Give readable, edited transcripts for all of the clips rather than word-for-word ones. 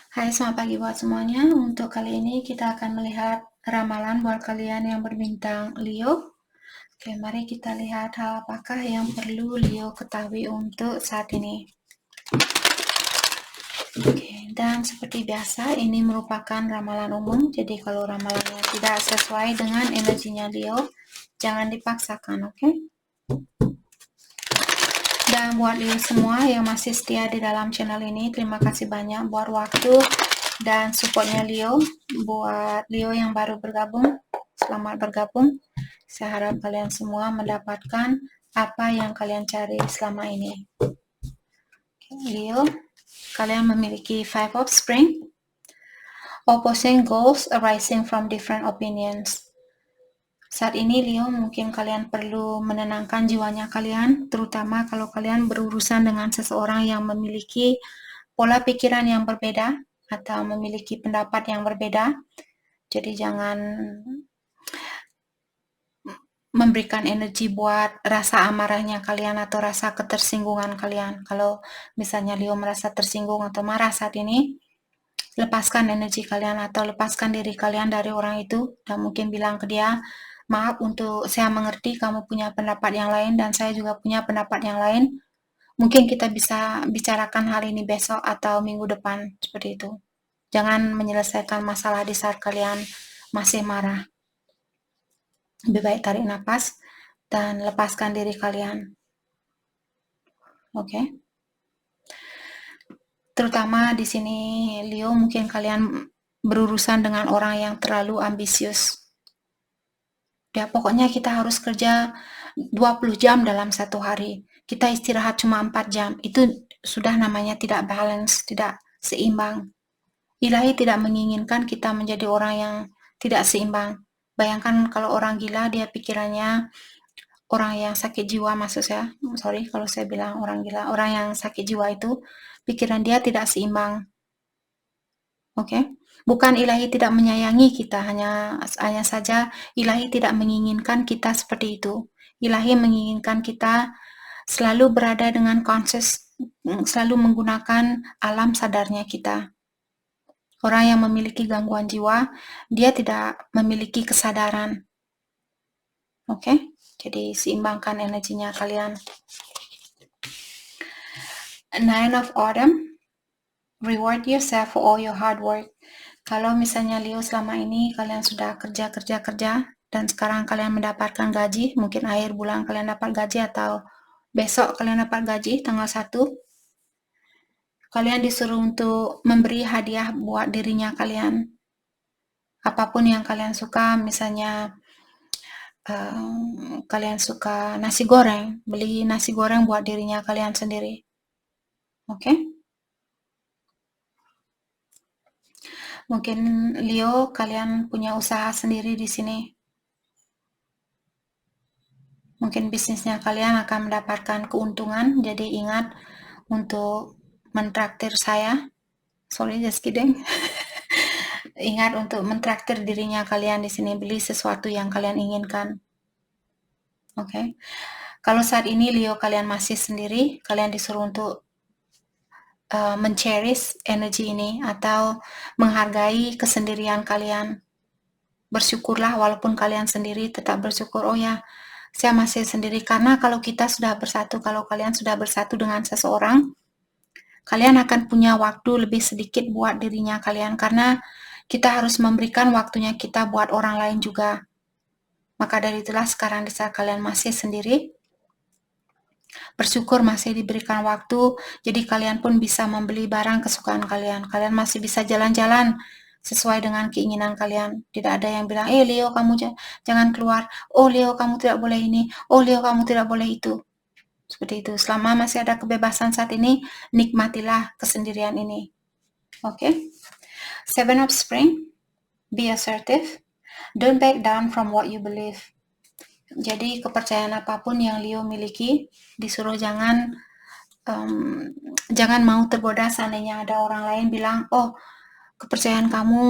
Hai, selamat pagi buat semuanya. Untuk kali ini kita akan melihat ramalan buat kalian yang berbintang Leo. Oke, mari kita lihat hal apakah yang perlu Leo ketahui untuk saat ini. Oke, dan seperti biasa ini merupakan ramalan umum. Jadi kalau ramalannya tidak sesuai dengan energinya Leo, jangan dipaksakan, oke? Dan buat Leo semua yang masih setia di dalam channel ini, terima kasih banyak buat waktu dan supportnya Leo. Buat Leo yang baru bergabung, selamat bergabung. Saya harap kalian semua mendapatkan apa yang kalian cari selama ini. Leo, kalian memiliki Five of Spring. Opposing goals arising from different opinions. Saat ini Leo, mungkin kalian perlu menenangkan jiwanya kalian, terutama kalau kalian berurusan dengan seseorang yang memiliki pola pikiran yang berbeda atau memiliki pendapat yang berbeda. Jadi jangan memberikan energi buat rasa amarahnya kalian atau rasa ketersinggungan kalian. Kalau misalnya Leo merasa tersinggung atau marah saat ini, lepaskan energi kalian atau lepaskan diri kalian dari orang itu dan mungkin bilang ke dia, maaf, untuk saya mengerti kamu punya pendapat yang lain dan saya juga punya pendapat yang lain. Mungkin kita bisa bicarakan hal ini besok atau minggu depan, seperti itu. Jangan menyelesaikan masalah di saat kalian masih marah. Lebih baik tarik nafas dan lepaskan diri kalian. Oke? Terutama di sini Leo, mungkin kalian berurusan dengan orang yang terlalu ambisius. Ya, pokoknya kita harus kerja 20 jam dalam satu hari. Kita istirahat cuma 4 jam. Itu sudah namanya tidak balance, tidak seimbang. Ilahi tidak menginginkan kita menjadi orang yang tidak seimbang. Bayangkan kalau orang gila, dia pikirannya orang yang sakit jiwa, maksud saya. Sorry kalau saya bilang orang gila. Orang yang sakit jiwa itu, pikiran dia tidak seimbang. Oke? Bukan ilahi tidak menyayangi kita, hanya saja ilahi tidak menginginkan kita seperti itu. Ilahi menginginkan kita selalu berada dengan conscious, selalu menggunakan alam sadarnya kita. Orang yang memiliki gangguan jiwa, dia tidak memiliki kesadaran. Oke? Jadi seimbangkan energinya kalian. Nine of Autumn, reward yourself for all your hard work. Kalau misalnya Leo selama ini kalian sudah kerja dan sekarang kalian mendapatkan gaji, mungkin akhir bulan kalian dapat gaji atau besok kalian dapat gaji tanggal 1, kalian disuruh untuk memberi hadiah buat dirinya kalian. Apapun yang kalian suka, misalnya kalian suka nasi goreng, beli nasi goreng buat dirinya kalian sendiri. Oke? Mungkin Leo, kalian punya usaha sendiri di sini. Mungkin bisnisnya kalian akan mendapatkan keuntungan, jadi ingat untuk mentraktir saya. Sorry, just kidding. Ingat untuk mentraktir dirinya kalian di sini, beli sesuatu yang kalian inginkan. Oke. Kalau saat ini Leo kalian masih sendiri, kalian disuruh untuk men-cherish energi ini atau menghargai kesendirian kalian. Bersyukurlah walaupun kalian sendiri, tetap bersyukur. Oh ya, saya masih sendiri. Karena kalau kita sudah bersatu, kalau kalian sudah bersatu dengan seseorang, kalian akan punya waktu lebih sedikit buat dirinya kalian. Karena kita harus memberikan waktunya kita buat orang lain juga. Maka dari itulah sekarang di saat kalian masih sendiri, bersyukur masih diberikan waktu, jadi kalian pun bisa membeli barang kesukaan kalian. Kalian masih bisa jalan-jalan sesuai dengan keinginan kalian. Tidak ada yang bilang, Leo kamu jangan keluar, oh Leo kamu tidak boleh ini, oh Leo kamu tidak boleh itu. Seperti itu. Selama masih ada kebebasan saat ini, nikmatilah kesendirian ini. Oke? Seven of Spring, be assertive, don't back down from what you believe. Jadi kepercayaan apapun yang Leo miliki, disuruh jangan mau tergoda seandainya ada orang lain bilang, oh kepercayaan kamu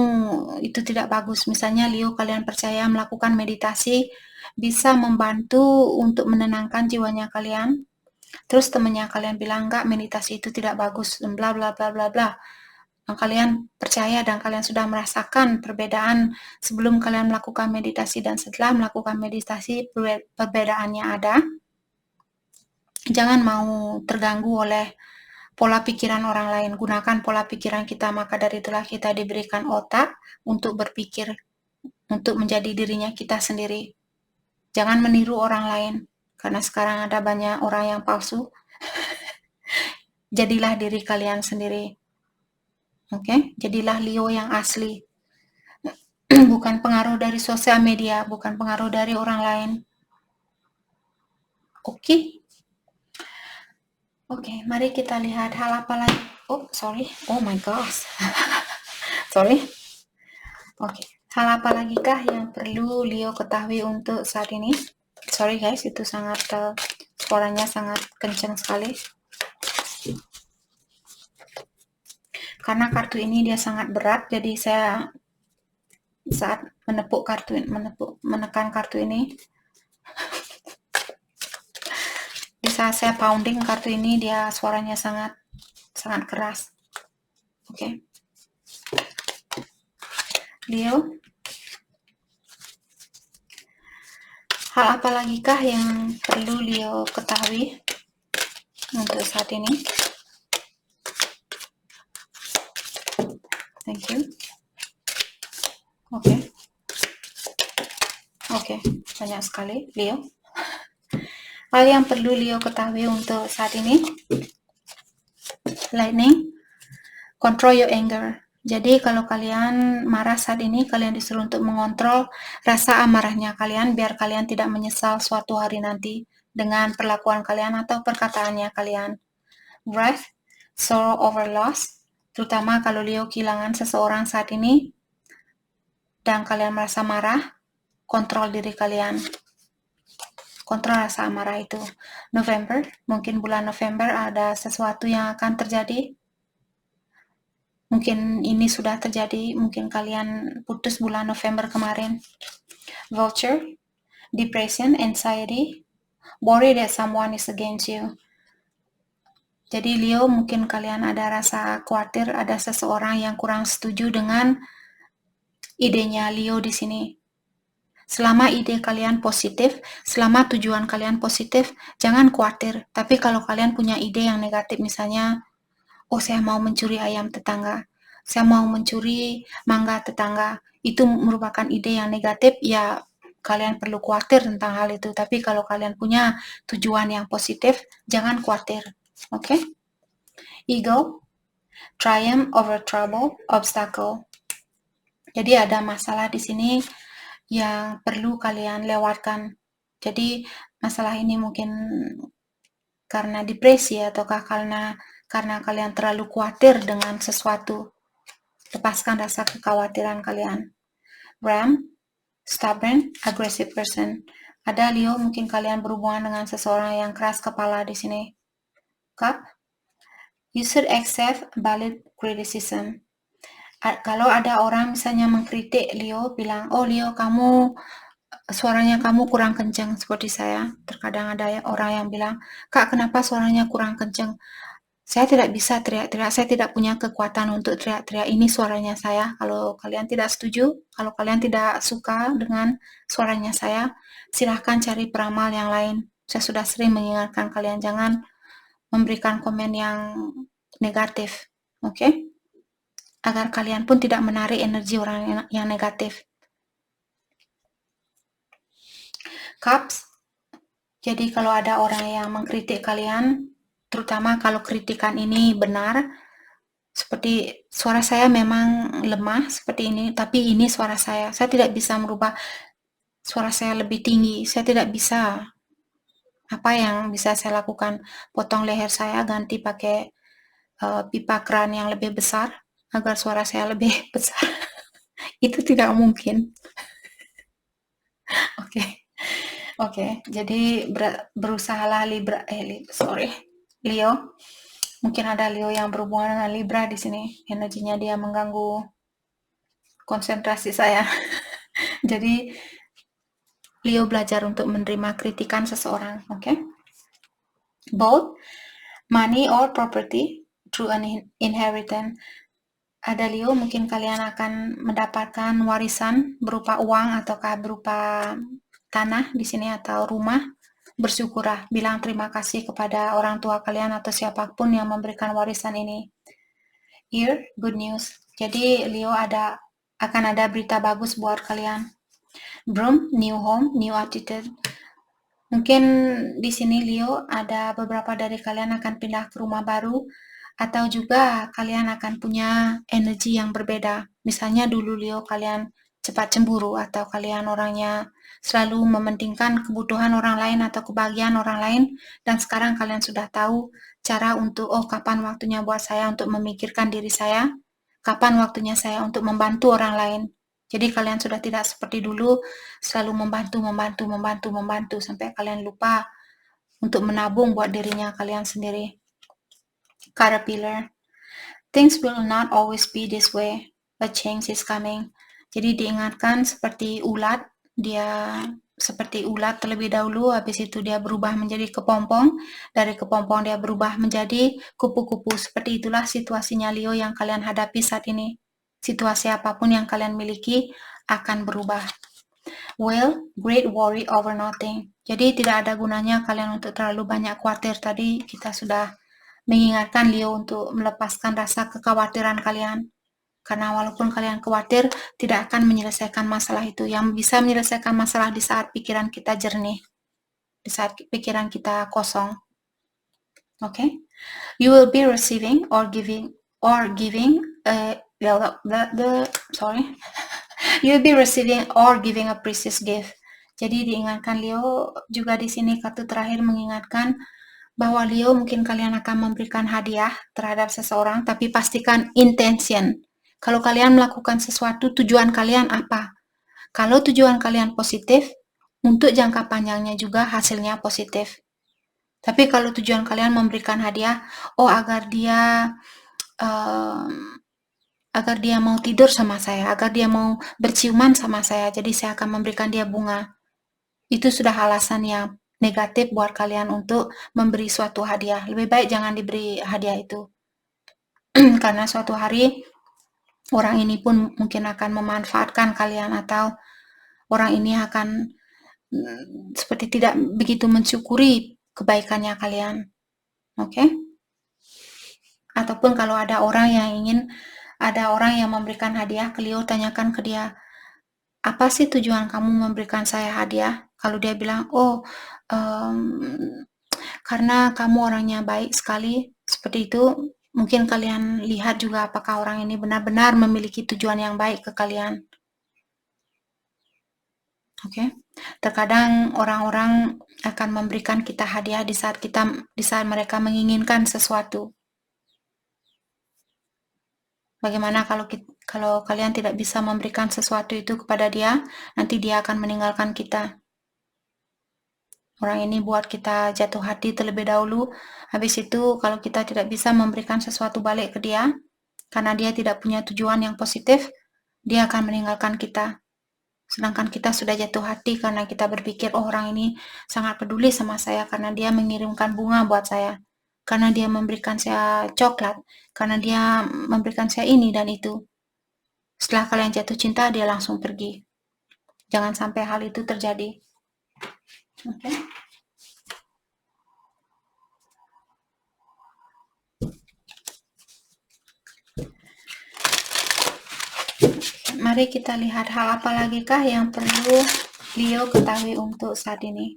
itu tidak bagus. Misalnya Leo kalian percaya melakukan meditasi bisa membantu untuk menenangkan jiwanya kalian. Terus temannya kalian bilang enggak, meditasi itu tidak bagus, bla bla bla bla bla. Kalian percaya dan kalian sudah merasakan perbedaan sebelum kalian melakukan meditasi dan setelah melakukan meditasi, perbedaannya ada. Jangan mau terganggu oleh pola pikiran orang lain. Gunakan pola pikiran kita, maka dari itulah kita diberikan otak untuk berpikir, untuk menjadi dirinya kita sendiri. Jangan meniru orang lain, karena sekarang ada banyak orang yang palsu. Jadilah diri kalian sendiri. Oke? Jadilah Leo yang asli. Bukan pengaruh dari sosial media, bukan pengaruh dari orang lain. Oke? Oke, mari kita lihat hal apa lagi. Oh, sorry. Oh my gosh. Sorry. Oke. Hal apa lagi kah yang perlu Leo ketahui untuk saat ini? Sorry guys, itu sangat suaranya sangat kencang sekali. Karena kartu ini dia sangat berat, jadi saya saat menekan kartu ini, di saat saya pounding kartu ini, dia suaranya sangat keras. Oke. Leo, hal apa lagi kah yang perlu Leo ketahui untuk saat ini? Thank you. Oke. Oke, banyak sekali, Leo. Hal yang perlu Leo ketahui untuk saat ini, Lightning, control your anger. Jadi kalau kalian marah saat ini, kalian disuruh untuk mengontrol rasa amarahnya kalian, biar kalian tidak menyesal suatu hari nanti dengan perlakuan kalian atau perkataannya kalian. Wrath, sorrow over loss, terutama kalau Leo kehilangan seseorang saat ini, dan kalian merasa marah, kontrol diri kalian. Kontrol rasa amarah itu. November, mungkin bulan November ada sesuatu yang akan terjadi. Mungkin ini sudah terjadi, mungkin kalian putus bulan November kemarin. Vulture, depression, anxiety, worry that someone is against you. Jadi Leo, mungkin kalian ada rasa khawatir ada seseorang yang kurang setuju dengan idenya Leo di sini. Selama ide kalian positif, selama tujuan kalian positif, jangan khawatir. Tapi kalau kalian punya ide yang negatif, misalnya, oh saya mau mencuri ayam tetangga, saya mau mencuri mangga tetangga, itu merupakan ide yang negatif, ya kalian perlu khawatir tentang hal itu. Tapi kalau kalian punya tujuan yang positif, jangan khawatir. Oke? Ego, triumph over trouble, obstacle. Jadi ada masalah di sini yang perlu kalian lewatkan. Jadi masalah ini mungkin karena depresi ataukah karena kalian terlalu khawatir dengan sesuatu. Lepaskan rasa kekhawatiran kalian. Ram, stubborn, aggressive person. Ada Leo, mungkin kalian berhubungan dengan seseorang yang keras kepala di sini. Cup, you should accept valid criticism. Kalau ada orang misalnya mengkritik Leo, bilang, oh Leo suaranya kamu kurang kencang seperti saya. Terkadang ada orang yang bilang, Kak kenapa suaranya kurang kencang? Saya tidak bisa teriak-teriak, saya tidak punya kekuatan untuk teriak-teriak, ini suaranya saya. Kalau kalian tidak setuju, kalau kalian tidak suka dengan suaranya saya, silahkan cari peramal yang lain. Saya sudah sering mengingatkan kalian, jangan memberikan komen yang negatif. Oke? Agar kalian pun tidak menarik energi orang yang negatif. Cups, jadi kalau ada orang yang mengkritik kalian, terutama kalau kritikan ini benar, seperti suara saya memang lemah seperti ini, tapi ini suara saya tidak bisa merubah suara saya lebih tinggi, saya tidak bisa. Apa yang bisa saya lakukan? Potong leher saya, ganti pakai pipa keran yang lebih besar, agar suara saya lebih besar. Itu tidak mungkin. Oke, jadi berusahalah Leo. Mungkin ada Leo yang berhubungan dengan Libra di sini. Energinya dia mengganggu konsentrasi saya. Jadi Leo belajar untuk menerima kritikan seseorang, oke? Both money or property through an inheritance. ada Leo, mungkin kalian akan mendapatkan warisan berupa uang ataukah berupa tanah di sini atau rumah. Bersyukurlah, bilang terima kasih kepada orang tua kalian atau siapapun yang memberikan warisan ini. Here, good news. Jadi Leo akan ada berita bagus buat kalian. Broom, new home, new attitude. Mungkin di sini Leo ada beberapa dari kalian akan pindah ke rumah baru, atau juga kalian akan punya energi yang berbeda. Misalnya dulu Leo kalian cepat cemburu, atau kalian orangnya selalu mementingkan kebutuhan orang lain atau kebahagiaan orang lain, dan sekarang kalian sudah tahu cara untuk, oh kapan waktunya buat saya untuk memikirkan diri saya, kapan waktunya saya untuk membantu orang lain. Jadi kalian sudah tidak seperti dulu selalu membantu sampai kalian lupa untuk menabung buat dirinya kalian sendiri. Caterpillar. Things will not always be this way. A change is coming. Jadi diingatkan seperti ulat, dia seperti ulat terlebih dahulu, habis itu dia berubah menjadi kepompong, dari kepompong dia berubah menjadi kupu-kupu. Seperti itulah situasinya Leo yang kalian hadapi saat ini. Situasi apapun yang kalian miliki akan berubah. Well, great worry over nothing. Jadi tidak ada gunanya kalian untuk terlalu banyak khawatir. Tadi kita sudah mengingatkan Leo untuk melepaskan rasa kekhawatiran kalian. Karena walaupun kalian khawatir, tidak akan menyelesaikan masalah itu. Yang bisa menyelesaikan masalah di saat pikiran kita jernih, di saat pikiran kita kosong. Okay? You will be receiving or giving you will be receiving or giving a precious gift. Jadi diingatkan Leo juga di sini kartu terakhir mengingatkan bahwa Leo mungkin kalian akan memberikan hadiah terhadap seseorang, tapi pastikan intention. Kalau kalian melakukan sesuatu, tujuan kalian apa? Kalau tujuan kalian positif, untuk jangka panjangnya juga hasilnya positif. Tapi kalau tujuan kalian memberikan hadiah, agar dia mau tidur sama saya, agar dia mau berciuman sama saya, jadi saya akan memberikan dia bunga. Itu sudah alasan yang negatif buat kalian untuk memberi suatu hadiah. Lebih baik jangan diberi hadiah itu. Karena suatu hari orang ini pun mungkin akan memanfaatkan kalian, atau orang ini akan seperti tidak begitu mensyukuri kebaikannya kalian. Oke? Ataupun kalau ada orang yang memberikan hadiah ke Leo, tanyakan ke dia, apa sih tujuan kamu memberikan saya hadiah? Kalau dia bilang, karena kamu orangnya baik sekali, seperti itu, mungkin kalian lihat juga apakah orang ini benar-benar memiliki tujuan yang baik ke kalian. Oke? Terkadang orang-orang akan memberikan kita hadiah di saat mereka menginginkan sesuatu. Bagaimana kalau kalian tidak bisa memberikan sesuatu itu kepada dia, nanti dia akan meninggalkan kita. Orang ini buat kita jatuh hati terlebih dahulu. Habis itu kalau kita tidak bisa memberikan sesuatu balik ke dia, karena dia tidak punya tujuan yang positif, dia akan meninggalkan kita. Sedangkan kita sudah jatuh hati karena kita berpikir, oh orang ini sangat peduli sama saya karena dia mengirimkan bunga buat saya, karena dia memberikan saya coklat, karena dia memberikan saya ini dan itu. Setelah kalian jatuh cinta, dia langsung pergi. Jangan sampai hal itu terjadi. Oke? Mari kita lihat hal apa lagi kah yang perlu Leo ketahui untuk saat ini.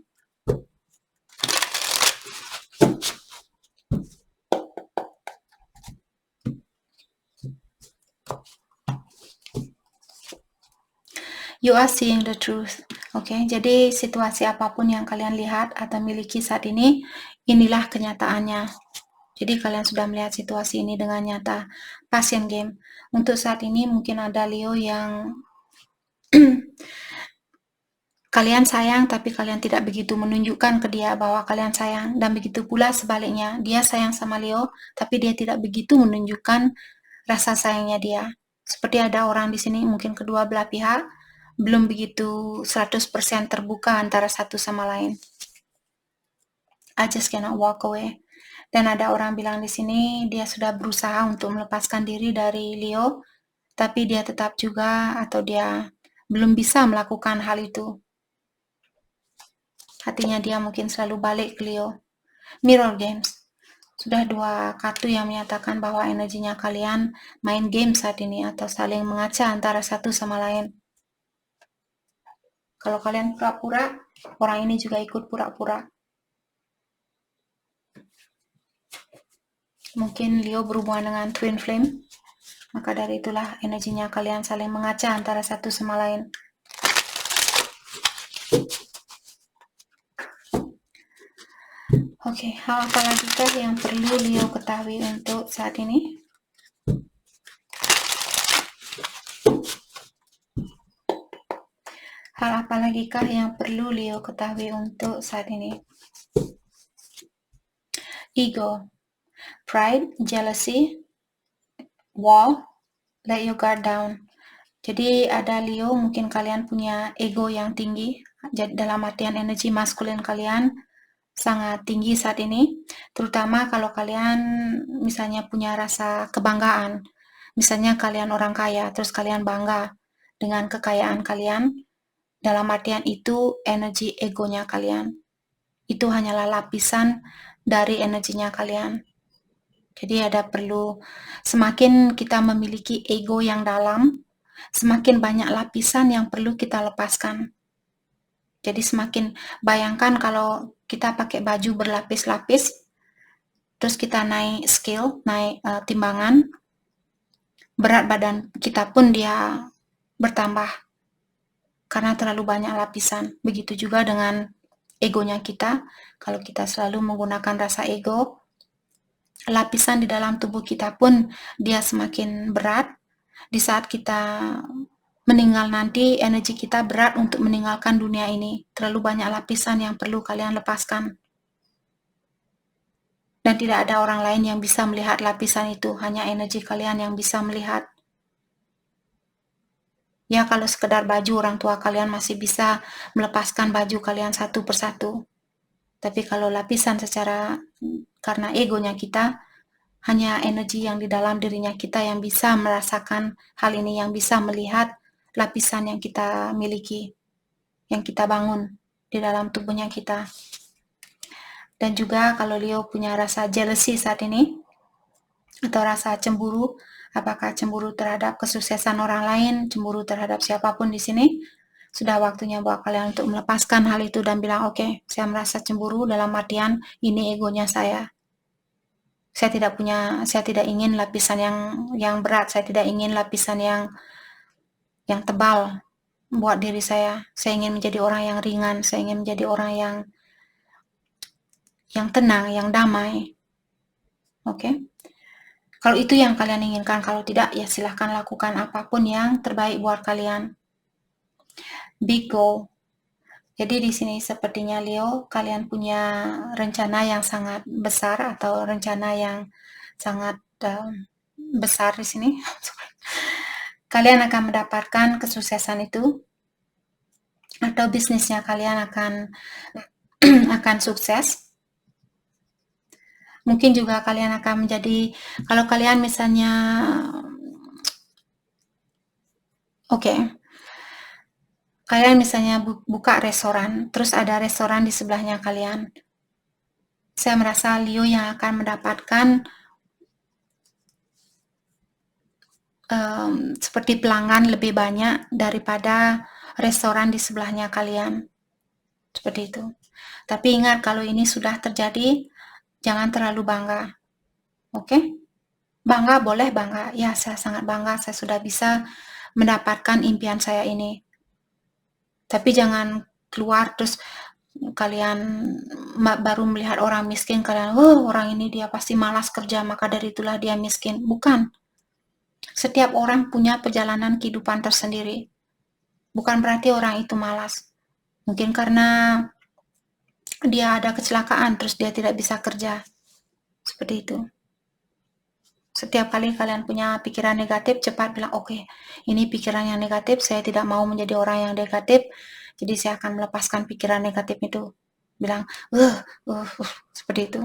You are seeing the truth. Oke, jadi situasi apapun yang kalian lihat atau miliki saat ini, inilah kenyataannya. Jadi kalian sudah melihat situasi ini dengan nyata. Passion game. Untuk saat ini mungkin ada Leo yang kalian sayang, tapi kalian tidak begitu menunjukkan ke dia bahwa kalian sayang. Dan begitu pula sebaliknya, dia sayang sama Leo, tapi dia tidak begitu menunjukkan rasa sayangnya dia. Seperti ada orang di sini, mungkin kedua belah pihak, belum begitu 100% terbuka antara satu sama lain. I just cannot walk away. Dan ada orang bilang di sini dia sudah berusaha untuk melepaskan diri dari Leo, tapi dia tetap juga atau dia belum bisa melakukan hal itu. Hatinya dia mungkin selalu balik ke Leo. Mirror games. Sudah 2 kartu yang menyatakan bahwa energinya kalian main game saat ini atau saling mengaca antara satu sama lain. Kalau kalian pura-pura, orang ini juga ikut pura-pura. Mungkin Leo berhubungan dengan twin flame, maka dari itulah energinya kalian saling mengaca antara satu sama lain. Oke, hal apa lagi kah yang perlu Leo ketahui untuk saat ini? Hal apa lagi kah yang perlu Leo ketahui untuk saat ini? Ego, pride, jealousy, wall, let your guard down. Jadi ada Leo, mungkin kalian punya ego yang tinggi, jadi dalam artian energi maskulin kalian sangat tinggi saat ini, terutama kalau kalian misalnya punya rasa kebanggaan, misalnya kalian orang kaya, terus kalian bangga dengan kekayaan kalian, dalam artian itu energi egonya kalian. Itu hanyalah lapisan dari energinya kalian. Jadi ada perlu, semakin kita memiliki ego yang dalam, semakin banyak lapisan yang perlu kita lepaskan. Jadi semakin, bayangkan kalau kita pakai baju berlapis-lapis, terus kita naik scale, naik timbangan, berat badan kita pun dia bertambah karena terlalu banyak lapisan. Begitu juga dengan egonya kita, kalau kita selalu menggunakan rasa ego, lapisan di dalam tubuh kita pun dia semakin berat. Di saat kita meninggal nanti, energi kita berat untuk meninggalkan dunia ini. Terlalu banyak lapisan yang perlu kalian lepaskan. Dan tidak ada orang lain yang bisa melihat lapisan itu, hanya energi kalian yang bisa melihat. Ya, kalau sekedar baju, orang tua kalian masih bisa melepaskan baju kalian satu persatu. Tapi kalau lapisan secara, karena egonya kita, hanya energi yang di dalam dirinya kita yang bisa merasakan hal ini, yang bisa melihat lapisan yang kita miliki, yang kita bangun di dalam tubuhnya kita. Dan juga kalau Leo punya rasa jealousy saat ini, atau rasa cemburu, apakah cemburu terhadap kesuksesan orang lain, cemburu terhadap siapapun di sini, sudah waktunya buat kalian untuk melepaskan hal itu dan bilang, oke, saya merasa cemburu dalam artian ini egonya saya. Saya tidak ingin lapisan yang berat, saya tidak ingin lapisan yang tebal buat diri saya. Saya ingin menjadi orang yang ringan, saya ingin menjadi orang yang tenang, yang damai. Oke? Kalau itu yang kalian inginkan, kalau tidak, ya silahkan lakukan apapun yang terbaik buat kalian. Big goal. Jadi di sini sepertinya Leo, kalian punya rencana yang sangat besar atau rencana yang sangat besar di sini. Kalian akan mendapatkan kesuksesan itu, atau bisnisnya kalian akan sukses. Mungkin juga kalian akan menjadi, kalau kalian misalnya, oke, kalian misalnya buka restoran, terus ada restoran di sebelahnya kalian. Saya merasa Leo yang akan mendapatkan seperti pelanggan lebih banyak daripada restoran di sebelahnya kalian. Seperti itu. Tapi ingat, kalau ini sudah terjadi, jangan terlalu bangga. Oke? Bangga boleh bangga. Ya, saya sangat bangga saya sudah bisa mendapatkan impian saya ini. Tapi jangan keluar terus kalian baru melihat orang miskin, kalian, oh orang ini dia pasti malas kerja, maka dari itulah dia miskin. Bukan. Setiap orang punya perjalanan kehidupan tersendiri. Bukan berarti orang itu malas. Mungkin karena dia ada kecelakaan, terus dia tidak bisa kerja. Seperti itu. Setiap kali kalian punya pikiran negatif, cepat bilang, oke, ini pikiran yang negatif, saya tidak mau menjadi orang yang negatif, jadi saya akan melepaskan pikiran negatif itu. Bilang, seperti itu.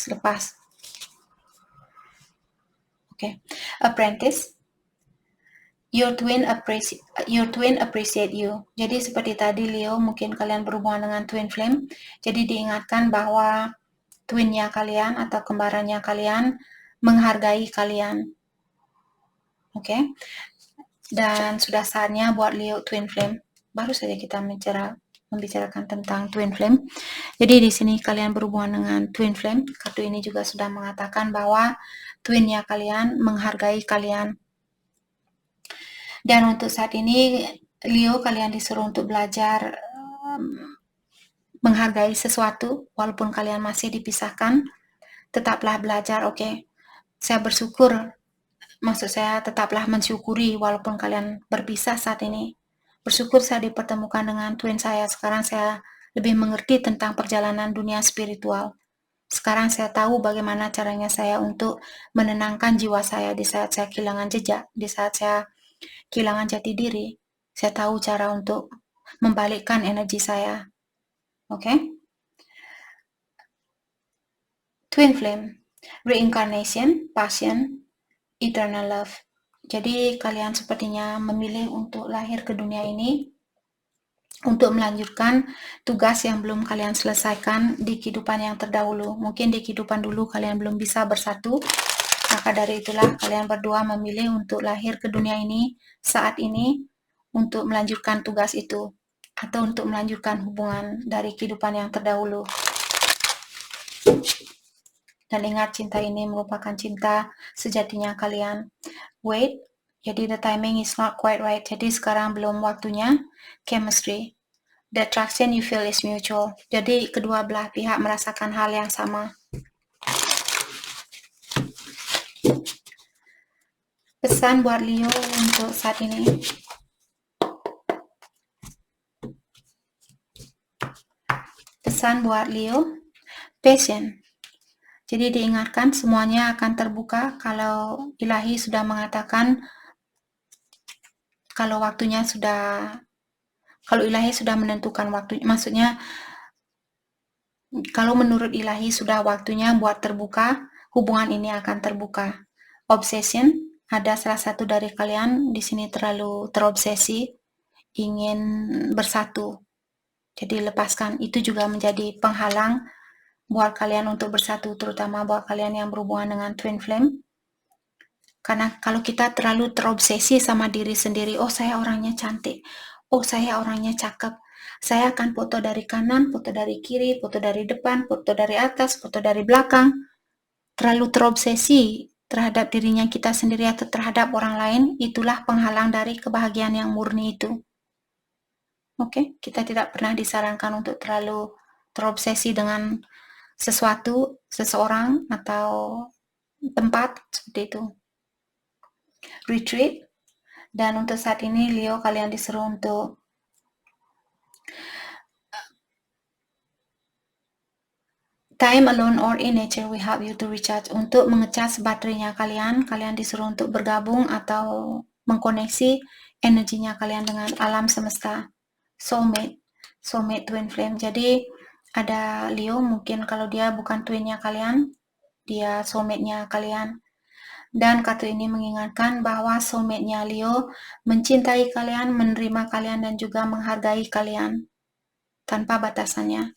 lepas. Oke. Apprentice, your twin appreciate you. Jadi seperti tadi Leo, mungkin kalian berhubungan dengan twin flame. Jadi diingatkan bahwa twinnya kalian atau kembarannya kalian menghargai kalian. Oke. Dan sudah saatnya buat Leo twin flame. Baru saja kita membicarakan tentang twin flame. Jadi di sini kalian berhubungan dengan twin flame. Kartu ini juga sudah mengatakan bahwa twinnya kalian menghargai kalian. Dan untuk saat ini Leo, kalian disuruh untuk belajar menghargai sesuatu walaupun kalian masih dipisahkan. Tetaplah belajar, oke? Saya bersyukur, maksud saya tetaplah mensyukuri walaupun kalian berpisah saat ini. Bersyukur saya dipertemukan dengan twin saya. Sekarang saya lebih mengerti tentang perjalanan dunia spiritual. Sekarang saya tahu bagaimana caranya saya untuk menenangkan jiwa saya di saat saya kehilangan jejak, di saat saya kehilangan jati diri. Saya tahu cara untuk membalikkan energi saya. Oke? Twin flame, reincarnation, passion, eternal love. Jadi kalian sepertinya memilih untuk lahir ke dunia ini untuk melanjutkan tugas yang belum kalian selesaikan di kehidupan yang terdahulu. Mungkin di kehidupan dulu kalian belum bisa bersatu, maka dari itulah kalian berdua memilih untuk lahir ke dunia ini saat ini untuk melanjutkan tugas itu atau untuk melanjutkan hubungan dari kehidupan yang terdahulu. Dan ingat, cinta ini merupakan cinta sejatinya kalian. Wait, jadi the timing is not quite right. Jadi sekarang belum waktunya. Chemistry, the attraction you feel is mutual. Jadi kedua belah pihak merasakan hal yang sama. Pesan buat Leo untuk saat ini. Pesan buat Leo, patient. Jadi diingatkan semuanya akan terbuka kalau ilahi sudah mengatakan kalau ilahi sudah menentukan waktu, maksudnya kalau menurut ilahi sudah waktunya buat terbuka, hubungan ini akan terbuka. Obsession, ada salah satu dari kalian di sini terlalu terobsesi ingin bersatu. Jadi lepaskan, itu juga menjadi penghalang buat kalian untuk bersatu, terutama buat kalian yang berhubungan dengan twin flame. Karena kalau kita terlalu terobsesi sama diri sendiri, oh saya orangnya cantik, oh saya orangnya cakep, saya akan foto dari kanan, foto dari kiri, foto dari depan, foto dari atas, foto dari belakang. Terlalu terobsesi terhadap dirinya kita sendiri atau terhadap orang lain, itulah penghalang dari kebahagiaan yang murni itu. Oke, kita tidak pernah disarankan untuk terlalu terobsesi dengan sesuatu, seseorang, atau tempat seperti itu. Retreat, dan untuk saat ini Leo, kalian disuruh untuk time alone or in nature will help you to recharge. Untuk mengecas baterainya kalian disuruh untuk bergabung atau mengkoneksi energinya kalian dengan alam semesta. Soulmate twin flame. Jadi ada Leo, mungkin kalau dia bukan twinnya kalian, dia soulmate-nya kalian. Dan kartu ini mengingatkan bahwa soulmate-nya Leo mencintai kalian, menerima kalian, dan juga menghargai kalian tanpa batasannya.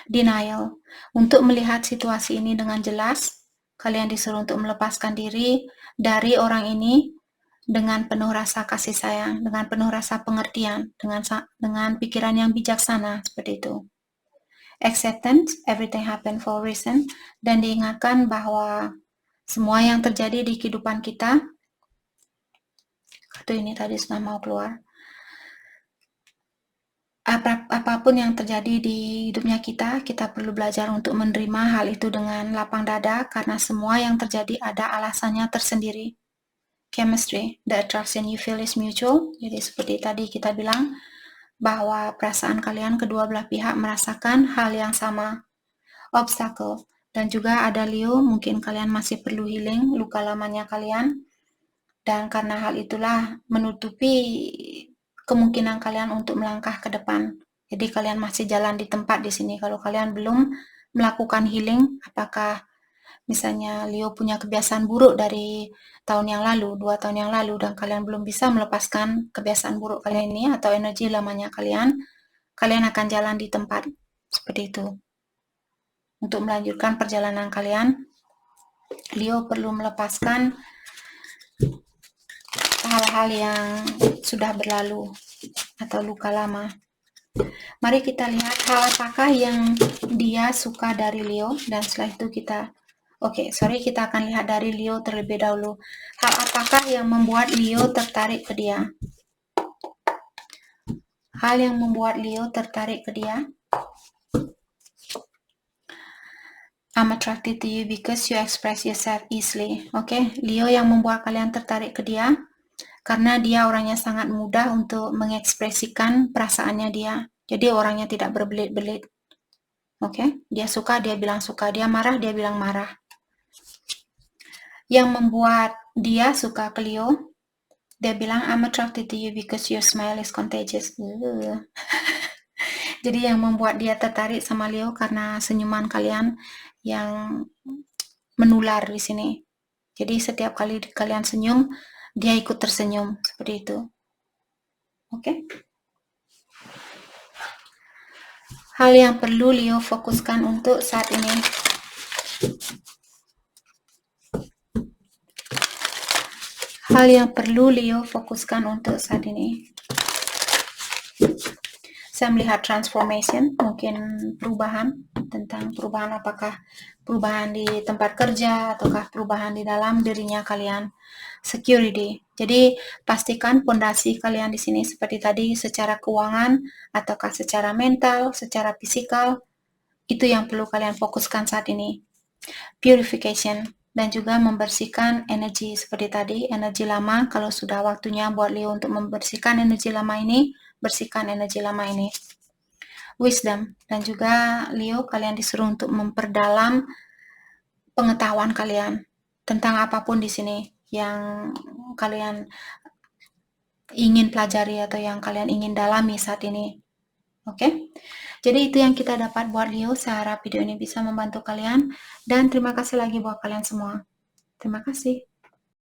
Denial, untuk melihat situasi ini dengan jelas, kalian disuruh untuk melepaskan diri dari orang ini dengan penuh rasa kasih sayang, dengan penuh rasa pengertian, dengan pikiran yang bijaksana, seperti itu. Acceptance, everything happen for a reason, dan diingatkan bahwa semua yang terjadi di kehidupan kita, kartu ini tadi sudah mau keluar, apapun yang terjadi di hidupnya kita perlu belajar untuk menerima hal itu dengan lapang dada, karena semua yang terjadi ada alasannya tersendiri. Chemistry, the attraction you feel is mutual. Jadi seperti tadi kita bilang bahwa perasaan kalian kedua belah pihak merasakan hal yang sama. Obstacle, dan juga ada Leo, mungkin kalian masih perlu healing luka lamanya kalian, dan karena hal itulah menutupi kemungkinan kalian untuk melangkah ke depan. Jadi kalian masih jalan di tempat di sini kalau kalian belum melakukan healing, apakah misalnya Leo punya kebiasaan buruk dari tahun yang lalu, 2 tahun yang lalu, dan kalian belum bisa melepaskan kebiasaan buruk kalian ini atau energi lamanya kalian akan jalan di tempat seperti itu. Untuk melanjutkan perjalanan kalian, Leo perlu melepaskan hal-hal yang sudah berlalu atau luka lama. Mari kita lihat hal apakah yang dia suka dari Leo, dan setelah itu kita kita akan lihat dari Leo terlebih dahulu. Hal apakah yang membuat Leo tertarik ke dia? Hal yang membuat Leo tertarik ke dia. I'm attracted to you because you express yourself easily. Leo yang membuat kalian tertarik ke dia karena dia orangnya sangat mudah untuk mengekspresikan perasaannya dia. Jadi orangnya tidak berbelit-belit. Dia suka, dia bilang suka. Dia marah, dia bilang marah. Yang membuat dia suka ke Leo, dia bilang, I'm attracted to you because your smile is contagious. Jadi yang membuat dia tertarik sama Leo karena senyuman kalian yang menular di sini. Jadi setiap kali kalian senyum, dia ikut tersenyum, seperti itu. Hal yang perlu Leo fokuskan untuk saat ini. Hal yang perlu Leo fokuskan untuk saat ini. Saya melihat transformation, mungkin perubahan, tentang perubahan apakah perubahan di tempat kerja ataukah perubahan di dalam dirinya kalian. Security. Jadi pastikan pondasi kalian di sini seperti tadi secara keuangan ataukah secara mental, secara fisikal, itu yang perlu kalian fokuskan saat ini. Purification dan juga membersihkan energi seperti tadi, energi lama. Kalau sudah waktunya buat Leo untuk membersihkan energi lama ini, bersihkan energi lama ini. Wisdom, dan juga Leo, kalian disuruh untuk memperdalam pengetahuan kalian tentang apapun di sini yang kalian ingin pelajari atau yang kalian ingin dalami saat ini. Jadi itu yang kita dapat buat Leo. Saya harap video ini bisa membantu kalian, dan terima kasih lagi buat kalian semua. Terima kasih.